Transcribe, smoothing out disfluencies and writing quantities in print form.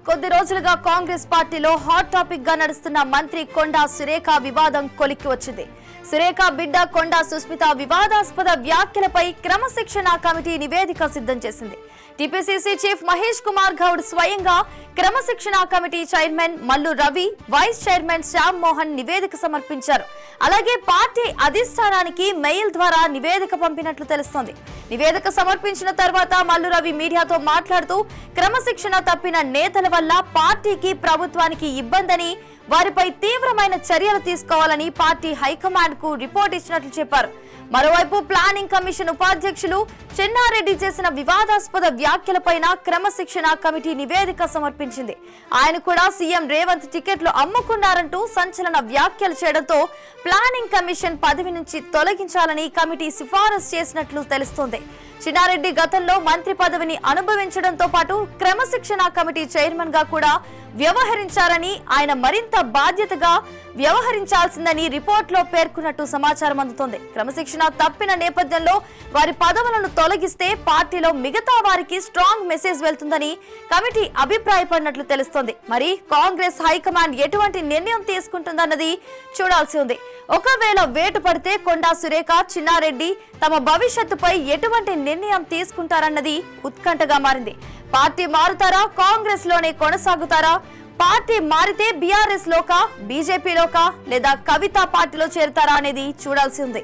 కొద్ది రోజులుగా కాంగ్రెస్ పార్టీలో హాట్ టాపిక్ గా నడుస్తున్న మంత్రి కొండా సురేఖ వివాదం కొలిక్కి వచ్చింది. సురేఖ బిడ్డ కొండా సుస్మిత వివాదాస్పద వ్యాఖ్యలపై క్రమశిక్షణ కమిటీ నివేదిక సిద్ధం చేసింది. టీపీసీసీ చీఫ్ మహేష్ కుమార్ గౌడ్ స్వయంగా క్రమశిక్షణ committee chairman Mallu Ravi, vice chairman Shyam Mohan నివేదిక సమర్పించారు. అలాగే పార్టీ అధిష్టానానికి మెయిల్ ద్వారా నివేదిక పంపినట్లు తెలుస్తోంది. నివేదిక సమర్పించిన తర్వాత మల్లు రవి మీడియాతో మాట్లాడుతూ క్రమశిక్షణ తప్పిన నేతల వల్ల పార్టీకి ప్రభుత్వానికి ఇబ్బందని, వారిపై తీవ్రమైన చర్యలు తీసుకోవాలని పార్టీ హైకమాండ్ కు రిపోర్ట్ ఇచ్చినట్లు చెప్పారు. మరోవైపు ప్లానింగ్ కమిషన్ ఉపాధ్యక్షులు చెన్నారెడ్డి చేసిన వివాదాస్పద వ్యాఖ్యలపైన క్రమశిక్షణ కమిటీ నివేదిక సమర్పించింది. ఆయన కూడా సీఎం రేవంత్ టికెట్లు అమ్ముకున్నారంటూ సంచలన వ్యాఖ్యలు చేయడంతో ప్లానింగ్ కమిషన్ పదవి నుంచి తొలగించాలని కమిటీ సిఫారసు చేసినట్లు తెలుస్తోంది. చెన్నారెడ్డి గతంలో మంత్రి పదవిని అనుభవించడంతో పాటు క్రమశిక్షణ కమిటీ చైర్మన్ గా కూడా వ్యవహరించారని, ఆయన మరింత బాధ్యతగా వ్యవహరించాల్సిందని రిపోర్టులో పేర్కొన్నట్టు సమాచారం అందుతోంది. క్రమశిక్షణ తప్పిన నేపథ్యంలో వారి పదవులను తొలగిస్తే పార్టీలో మిగతా వారికి స్ట్రాంగ్ మెసేజ్ వెళ్తుందని కమిటీ అభిప్రాయపడినట్లు తెలుస్తోంది. మరి కాంగ్రెస్ హైకమాండ్ ఎటువంటి నిర్ణయం తీసుకుంటుందన్నది చూడాల్సి ఉంది. ఒకవేళ వేటు పడితే కొండా సురేఖ, చెన్నారెడ్డి తమ భవిష్యత్తుపై ఎటువంటి నిర్ణయం తీసుకుంటారన్నది ఉత్కంఠగా మారింది. పార్టీ మారుతారా, కాంగ్రెస్ లోనే కొనసాగుతారా? పార్టీ మారితే బీఆర్ఎస్ లోకా, బీజేపీలోకా లేదా కవిత పార్టీలో చేరుతారా అనేది చూడాల్సి ఉంది.